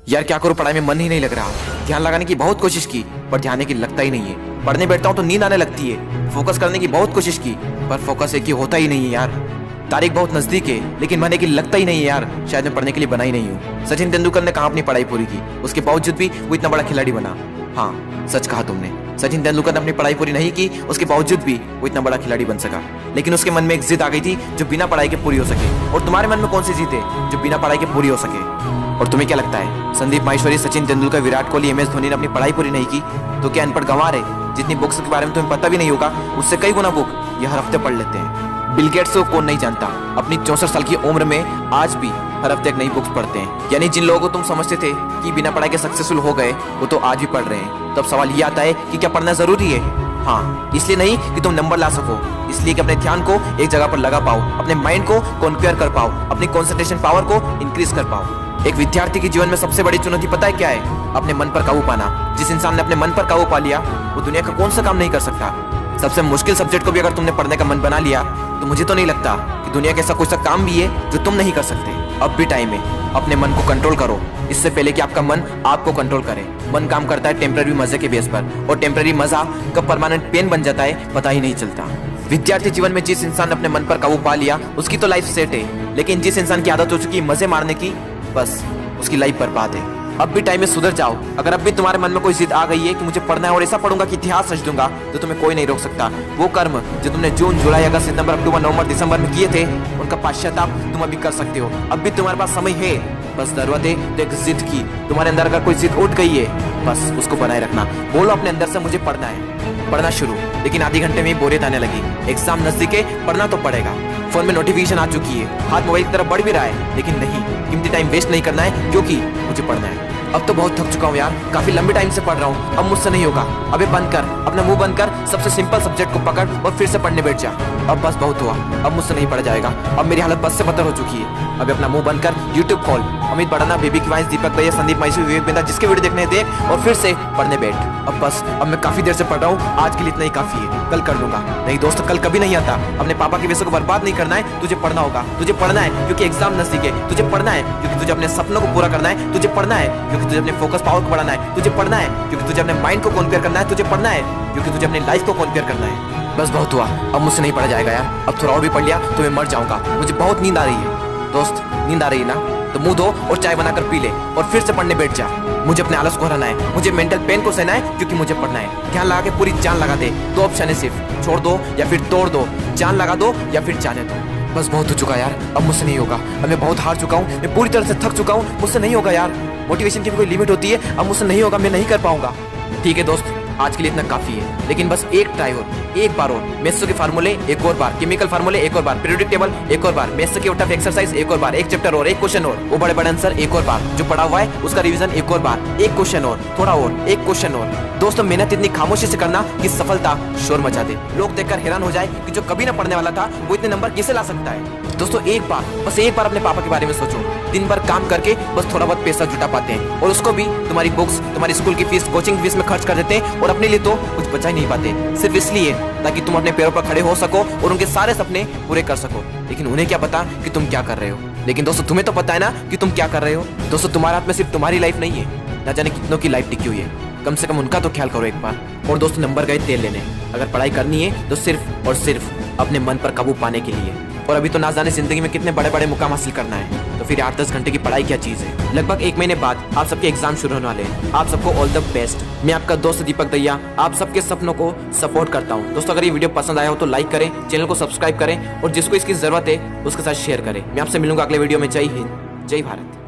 यार क्या करूं, पढ़ाई में मन ही नहीं लग रहा। ध्यान लगाने की बहुत कोशिश की पर ध्यान की लगता ही नहीं है। पढ़ने बैठता हूं तो नींद आने लगती है। फोकस करने की बहुत कोशिश की पर फोकस एक ही होता ही नहीं है यार। तारीख बहुत नजदीक है लेकिन मन की लगता ही नहीं है यार। शायद मैं पढ़ने के लिए बना ही नहीं हूँ। सचिन तेंदुलकर ने कहाँ अपनी पढ़ाई पूरी की, उसके बावजूद भी वो इतना बड़ा खिलाड़ी बना। हाँ सच कहा तुमने, सचिन तेंदुलकर ने अपनी पढ़ाई पूरी नहीं की, उसके बावजूद भी वो इतना बड़ा खिलाड़ी बन सका। लेकिन उसके मन में एक जिद आ गई थी जो बिना पढ़ाई के पूरी हो सके। और तुम्हारे मन में कौन सी जिद है जो बिना पढ़ाई के पूरी हो सके? और तुम्हें क्या लगता है संदीप माहेश्वरी, सचिन तेंदुलकर, विराट कोहली, MS धोनी ने अपनी पढ़ाई पूरी नहीं की तो क्या अनपढ़ गंवार है? जितनी बुक्स के बारे में तुम्हें पता भी नहीं होगा उससे कई गुना बुक ये हर हफ्ते पढ़ लेते हैं। बिल गेट्स को कौन नहीं जानता, अपनी 64 साल की उम्र में आज भी हर हफ्ते एक नई बुक्स पढ़ते हैं। यानी जिन लोगों को तुम समझते थे कि बिना पढ़ाई के सक्सेसफुल हो गए वो तो आज भी पढ़ रहे हैं। तब सवाल ये आता है कि क्या पढ़ना जरूरी है? हाँ, इसलिए नहीं कि तुम नंबर ला सको, इसलिए कि अपने ध्यान को एक जगह पर लगा पाओ, अपने माइंड को कॉन्क्वेयर कर पाओ, अपनी कॉन्सेंट्रेशन पावर को इंक्रीज कर पाओ। एक विद्यार्थी के जीवन में सबसे बड़ी चुनौती पता है क्या है? अपने मन पर काबू पाना। जिस इंसान ने अपने मन पर काबू पा लिया वो दुनिया का कौन सा काम नहीं कर सकता। सबसे मुश्किल सब्जेक्ट को भी अगर तुमने पढ़ने का मन बना लिया तो मुझे तो नहीं लगता कि दुनिया का ऐसा कोई सा काम भी है जो तुम नहीं कर सकते। अब भी टाइम है, अपने मन को कंट्रोल करो इससे पहले कि आपका मन आपको कंट्रोल करे। मन काम करता है टेम्पररी मजे के बेस पर और टेम्पररी मजा कब परमानेंट पेन बन जाता है पता ही नहीं चलता। विद्यार्थी जीवन में जिस इंसान ने अपने मन पर काबू पा लिया उसकी तो लाइफ सेट है, लेकिन जिस इंसान की आदत हो चुकी है मजे मारने की, बस उसकी लाइफ बर्बाद है। अब भी टाइम में सुधर जाओ। अगर अब भी तुम्हारे मन में कोई जिद आ गई है कि मुझे पढ़ना है और ऐसा पढ़ूंगा कि इतिहास रच दूंगा तो तुम्हें कोई नहीं रोक सकता। वो कर्म जो तुमने जून, जुलाई, अगस्त, सितंबर, अक्टूबर, नवंबर, दिसंबर में किए थे उनका पश्चाताप तुम अभी कर सकते हो। अब भी तुम्हारे पास समय है, बस जरूरत है तो एक जिद की। तुम्हारे अंदर अगर कोई जिद उठ गई है बस उसको बनाए रखना। बोलो अपने अंदर से मुझे पढ़ना है। पढ़ना शुरू, लेकिन आधे घंटे में बोरियत आने लगी। एग्जाम नजदीक है, पढ़ना तो पड़ेगा। फोन में नोटिफिकेशन आ चुकी है, हाथ मोबाइल की तरफ बढ़ भी रहा है, लेकिन नहीं, कीमती टाइम वेस्ट नहीं करना है क्योंकि मुझे पढ़ना है। अब तो बहुत थक चुका हूँ यार, काफी लंबे टाइम से पढ़ रहा हूँ, अब मुझसे नहीं होगा। अबे बंद कर, अपना मुंह बंद कर, सबसे सिंपल सब्जेक्ट को पकड़ और फिर से पढ़ने बैठ जा। अब बस बहुत हुआ, अब मुझसे नहीं पढ़ा जाएगा। अब मेरी हालत बस से बदतर हो चुकी है। अब अपना मुंह बंद कर, यूट्यूब खोल, अमित बड़ाना, बेबी की वॉइस, दीपक दैया, संदीप माहेश्वरी, विवेक बिंदा, जिसके वीडियो देखने देख और फिर से पढ़ने बैठ। अब बस, अब मैं काफी देर से पढ़ रहा हूँ, आज के लिए इतना ही काफी है, कल कर लूंगा। नहीं दोस्त, कल कभी नहीं आता। अपने पापा के पैसे को बर्बाद नहीं करना है, तुझे पढ़ना होगा। तुझे पढ़ना है क्योंकि एग्जाम नजदीक है, तुझे पढ़ना है क्योंकि तुझे अपने सपनों को पूरा करना है, तुझे पढ़ना है क्योंकि तुझे अपने फोकस पावर को बढ़ाना है, तुझे पढ़ना है क्योंकि तुझे अपने माइंड को कॉन्क्वेयर करना है, तुझे पढ़ना है क्योंकि तुझे अपनी लाइफ को कॉन्क्वेयर करना है। बस बहुत हुआ, अब मुझसे नहीं पढ़ा जाएगा यार। अब थोड़ा और भी पढ़ लिया तो मैं मर जाऊंगा। मुझे बहुत नींद आ रही है। दोस्त, नींद आ रही है ना तो मुंह धो और चाय बनाकर पी ले और फिर से पढ़ने बैठ जा। मुझे अपने आलस को हराना है, मुझे मेंटल पेन को सहना है क्योंकि मुझे पढ़ना है। ध्यान लगा के पूरी जान लगा दे। दो ऑप्शन है सिर्फ, छोड़ दो या फिर तोड़ दो, जान लगा दो या फिर जाने दो। बस बहुत हो चुका यार, अब मुझसे नहीं होगा। अब मैं बहुत हार चुका हूँ, मैं पूरी तरह से थक चुका हूँ, मुझसे नहीं होगा यार। मोटिवेशन की भी कोई लिमिट होती है, अब मुझसे नहीं होगा, मैं नहीं कर पाऊंगा। ठीक है दोस्त, आज के लिए इतना काफी है, लेकिन बस एक ट्राई और, एक बार और। मेथ्स के फार्मूले एक और बार, केमिकल फार्मूले एक और बार, पीरियोडिक टेबल एक और बार, मेथ्स के टफ एक्सरसाइज एक और बार, एक चैप्टर और, एक क्वेश्चन और, वो बड़े बड़े आंसर एक और बार, जो पढ़ा हुआ है उसका रिवीजन एक और बार, एक क्वेश्चन और, थोड़ा और, एक क्वेश्चन और। दोस्तों, मेहनत इतनी खामोशी से करना कि सफलता शोर मचा दे। लोग देखकर हैरान हो जाए कि जो कभी ना पढ़ने वाला था वो इतने नंबर कैसे ला सकता है। दोस्तों, एक बार, बस एक बार अपने पापा के बारे में सोचो। दिन भर काम करके बस थोड़ा बहुत पैसा जुटा पाते हैं और उसको भी तुम्हारी बुक्स, तुम्हारी स्कूल की फीस, कोचिंग फीस में खर्च कर देते हैं और अपने लिए तो कुछ बचा ही नहीं पाते, सिर्फ इसलिए ताकि तुम अपने पैरों पर खड़े हो सको और उनके सारे सपने पूरे कर सको। लेकिन उन्हें क्या पता कि तुम क्या कर रहे हो। लेकिन दोस्तों, तुम्हें तो पता है ना कि तुम क्या कर रहे हो। दोस्तों, तुम्हारे हाथ में सिर्फ तुम्हारी लाइफ नहीं है, ना जाने कितनों की लाइफ टिकी हुई है। कम से कम उनका तो ख्याल करो एक बार। और दोस्तों, नंबर गए तेल लेने। अगर पढ़ाई करनी है तो सिर्फ और सिर्फ अपने मन पर काबू पाने के लिए। और अभी तो ना जाने जिंदगी में कितने बड़े बड़े मुकाम हासिल करना है, तो फिर 8-10 घंटे की पढ़ाई क्या चीज है। लगभग 1 महीने बाद आप सबके एग्जाम शुरू होने वाले हैं। आप सबको ऑल द बेस्ट। मैं आपका दोस्त दीपक दैया आप सबके सपनों को सपोर्ट करता हूँ। दोस्तों, अगर ये वीडियो पसंद आया हो तो लाइक करें, चैनल को सब्सक्राइब करें और जिसको इसकी जरूरत है उसके साथ शेयर करें। मैं आपसे मिलूंगा अगले वीडियो में। जय हिंद, जय भारत।